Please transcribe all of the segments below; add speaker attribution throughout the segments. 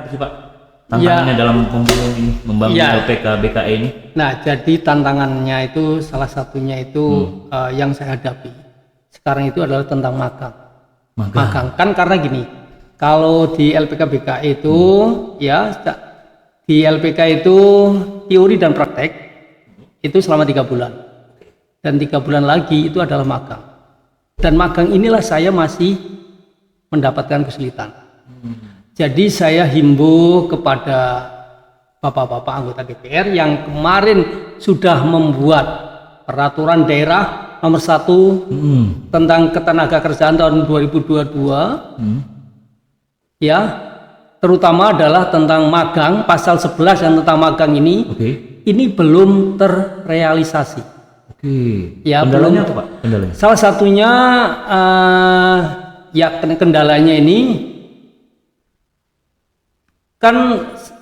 Speaker 1: apa sih Pak? Tantangannya dalam membangun LPK BKE ini?
Speaker 2: Nah, jadi tantangannya itu salah satunya itu yang saya hadapi sekarang itu adalah tentang magang. Magang kan karena gini, kalau di LPK BKE itu ya di LPK itu teori dan praktek itu selama 3 bulan dan 3 bulan lagi itu adalah magang. Dan magang inilah saya masih mendapatkan kesulitan. Jadi saya himbau kepada bapak-bapak anggota DPR yang kemarin sudah membuat peraturan daerah nomor 1 tentang ketenagakerjaan tahun 2022 ya, terutama adalah tentang magang, pasal 11 yang tentang magang ini ini belum terrealisasi. Ya,
Speaker 1: kendalanya apa Pak? Kendalanya?
Speaker 2: Salah satunya ya kendalanya ini kan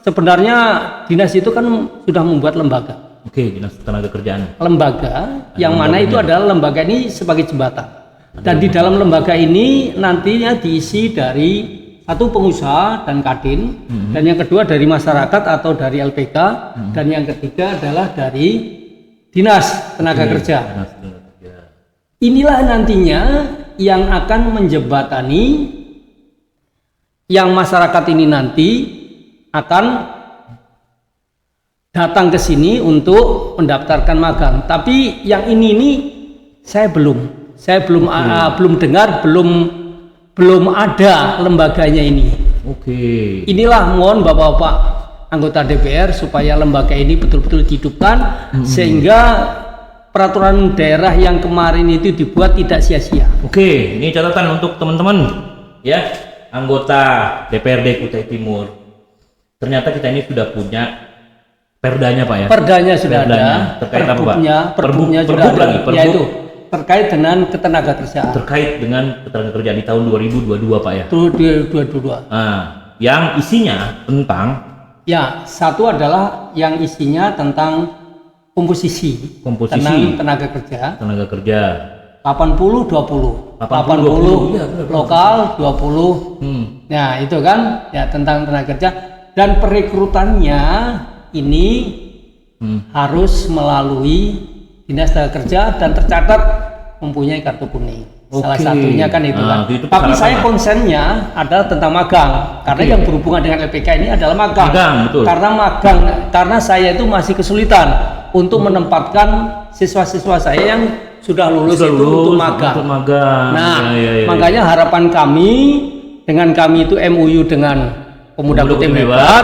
Speaker 2: sebenarnya dinas itu kan sudah membuat lembaga.
Speaker 1: Dinas tenaga kerjaan.
Speaker 2: Lembaga yang mana itu adalah lembaga ini sebagai jembatan. Dan di dalam lembaga ini nantinya diisi dari satu pengusaha dan kadin, dan yang kedua dari masyarakat atau dari LPK, dan yang ketiga adalah dari dinas tenaga kerja. Inilah nantinya yang akan menjembatani yang masyarakat ini nanti akan datang ke sini untuk mendaftarkan magang. Tapi yang ini saya belum dengar, belum ada lembaganya ini. Inilah mohon Bapak-bapak anggota DPR supaya lembaga ini betul-betul dihidupkan sehingga peraturan daerah yang kemarin itu dibuat tidak sia-sia.
Speaker 1: Ini catatan untuk teman-teman ya, anggota DPRD Kutai Timur. Ternyata kita ini sudah punya perdanya Pak ya.
Speaker 2: Perdanya sudah ada.
Speaker 1: Terkait apa Pak?
Speaker 2: Perbuknya sudah ada. Yaitu terkait dengan ketenagakerjaan.
Speaker 1: Terkait dengan ketenagakerjaan di tahun 2022 Pak ya.
Speaker 2: 2022.
Speaker 1: Nah, yang isinya tentang
Speaker 2: ya, satu adalah yang isinya tentang komposisi. Tentang tenaga kerja. 80-20. 80 lokal, 20. Nah, itu kan ya tentang tenaga kerja, dan perekrutannya ini harus melalui Dinas Tenaga Kerja dan tercatat mempunyai kartu kuning. Salah satunya kan itu kan. Tapi saya konsennya adalah tentang magang, karena yang berhubungan dengan LPK ini adalah magang. Karena saya itu masih kesulitan untuk menempatkan siswa-siswa saya yang sudah lulus untuk magang. Nah, makanya harapan kami itu MOU dengan Pemuda Kutai Hebat.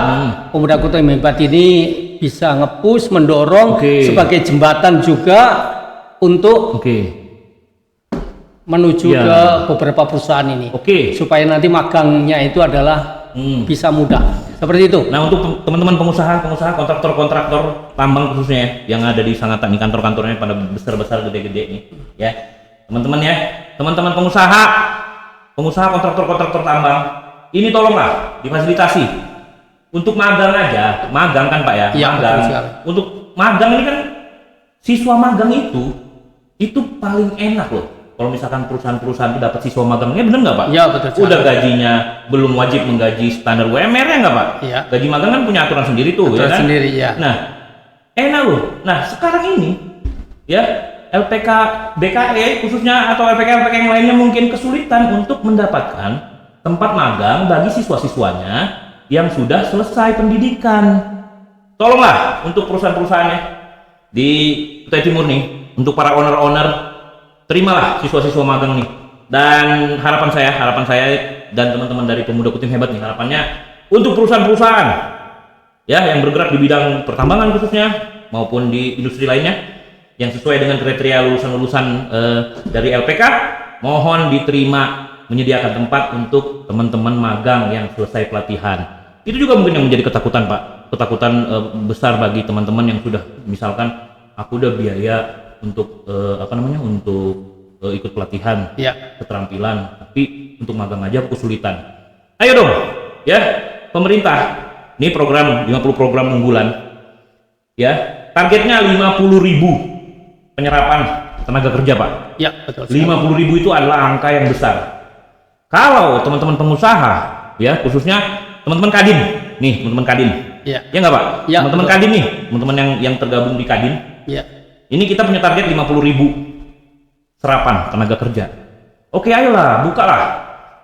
Speaker 2: Pemuda Kutai Hebat ini bisa nge-push, mendorong sebagai jembatan juga untuk menuju ke beberapa perusahaan ini, supaya nanti magangnya itu adalah bisa mudah, seperti itu. Nah,
Speaker 1: untuk teman-teman pengusaha, kontraktor tambang khususnya yang ada di Sangatta, ini kantor-kantornya pada besar-besar, gede-gede nih, ya teman-teman ya, teman-teman pengusaha, kontraktor tambang, ini tolonglah difasilitasi untuk magang aja, magang kan Pak ya, magang. Untuk magang ini kan siswa magang itu paling enak loh. Kalau misalkan perusahaan-perusahaan itu dapat siswa magangnya, bener nggak Pak?
Speaker 2: Ya, betul.
Speaker 1: Udah gajinya belum wajib menggaji standar UMR ya nggak Pak?
Speaker 2: Ya.
Speaker 1: Gaji magang kan punya aturan sendiri tuh, ya kan?
Speaker 2: Sendiri, ya.
Speaker 1: Nah, enak loh. Nah, sekarang ini ya LPK BKE khususnya atau LPK yang lainnya mungkin kesulitan untuk mendapatkan tempat magang bagi siswa-siswanya yang sudah selesai pendidikan. Tolonglah untuk perusahaan-perusahaannya di Kutai Timur nih, untuk para owner-owner, terimalah siswa-siswa magang nih. Dan harapan saya dan teman-teman dari Pemuda Kutai Hebat nih, harapannya untuk perusahaan-perusahaan ya yang bergerak di bidang pertambangan khususnya maupun di industri lainnya yang sesuai dengan kriteria lulusan-lulusan dari LPK, mohon diterima, menyediakan tempat untuk teman-teman magang yang selesai pelatihan. Itu juga mungkin yang menjadi ketakutan Pak, besar bagi teman-teman yang sudah, misalkan aku udah biaya untuk ikut pelatihan, keterampilan, tapi untuk magang aja kesulitan. Ayo dong ya pemerintah, ini 50 program unggulan ya, targetnya 50.000 penyerapan tenaga kerja Pak.
Speaker 2: Ya, betul.
Speaker 1: 50.000 itu adalah angka yang besar. Kalau teman-teman pengusaha ya, khususnya teman-teman kadin nih teman-teman Kadin.
Speaker 2: Iya.
Speaker 1: Ya nggak Pak?
Speaker 2: Ya,
Speaker 1: Teman-teman
Speaker 2: betul.
Speaker 1: Kadin nih, teman-teman yang tergabung di Kadin.
Speaker 2: Iya.
Speaker 1: Ini kita punya target 50.000 serapan tenaga kerja. Oke, ayolah, bukalah.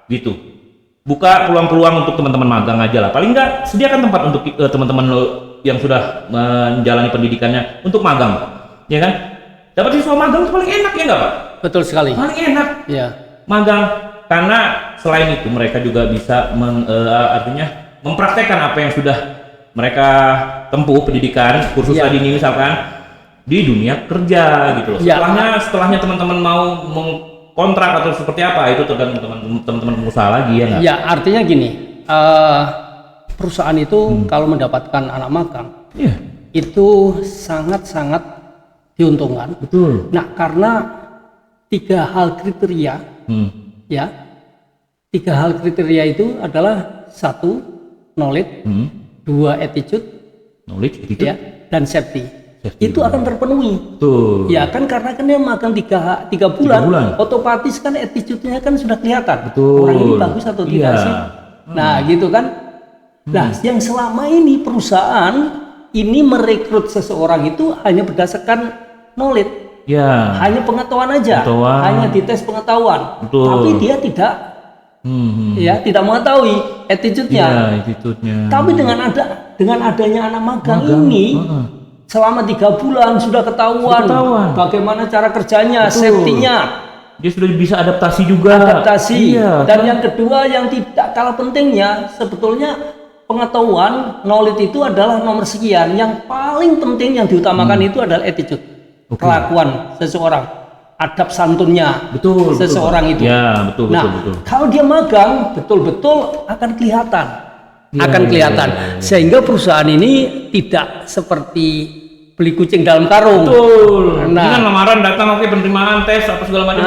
Speaker 1: Gitu. Buka peluang-peluang untuk teman-teman magang aja lah. Paling nggak sediakan tempat untuk teman-teman yang sudah menjalani pendidikannya untuk magang. Ya kan? Dapat siswa magang itu paling enak ya nggak Pak?
Speaker 2: Betul sekali.
Speaker 1: Paling enak.
Speaker 2: Iya.
Speaker 1: Magang, karena selain itu mereka juga bisa artinya mempraktekkan apa yang sudah mereka tempuh pendidikan kursus
Speaker 2: Ya.
Speaker 1: tadi ini misalkan di dunia kerja gitu loh.
Speaker 2: Ya.
Speaker 1: Setelahnya teman-teman mau kontrak atau seperti apa itu tergantung teman-teman pengusaha lagi ya nggak?
Speaker 2: Ya, artinya gini, perusahaan itu kalau mendapatkan anak magang
Speaker 1: Iya,
Speaker 2: itu sangat-sangat diuntungkan.
Speaker 1: betul.
Speaker 2: Nah, karena 3 hal kriteria, ya, 3 hal kriteria itu adalah 1 knowledge, 2 attitude,
Speaker 1: Knowledge gitu.
Speaker 2: ya, dan safety.
Speaker 1: Safety
Speaker 2: Itu akan terpenuhi.
Speaker 1: Betul.
Speaker 2: Ya kan karena kan dia magang 3 bulan, otomatis kan attitude-nya kan sudah kelihatan.
Speaker 1: Betul.
Speaker 2: Orang ini bagus atau tidak
Speaker 1: Iya.
Speaker 2: sih? Nah, gitu kan. Nah, yang selama ini perusahaan ini merekrut seseorang itu hanya berdasarkan knowledge,
Speaker 1: Ya.
Speaker 2: hanya pengetahuan aja,
Speaker 1: Pengetahuan.
Speaker 2: hanya dites pengetahuan.
Speaker 1: Betul.
Speaker 2: Tapi dia tidak ya tidak mengetahui attitude-nya.
Speaker 1: Iya, attitude-nya.
Speaker 2: Tapi dengan adanya anak magang ini selama 3 bulan sudah ketahuan bagaimana cara kerjanya,
Speaker 1: Betul.
Speaker 2: safety-nya,
Speaker 1: Dia sudah bisa adaptasi juga.
Speaker 2: adaptasi.
Speaker 1: Iya.
Speaker 2: Dan yang kedua yang tidak kalah pentingnya sebetulnya pengetahuan, knowledge itu adalah nomor sekian. Yang paling penting yang diutamakan itu adalah attitude, kelakuan seseorang, adab santunnya
Speaker 1: Betul.
Speaker 2: seseorang itu.
Speaker 1: Ya, betul.
Speaker 2: Nah, kalau dia magang betul-betul akan kelihatan. Sehingga perusahaan ini tidak seperti beli kucing dalam karung.
Speaker 1: Betul.
Speaker 2: Nah.
Speaker 1: Dengan lamaran datang, oke, penerimaan tes apa segala macam.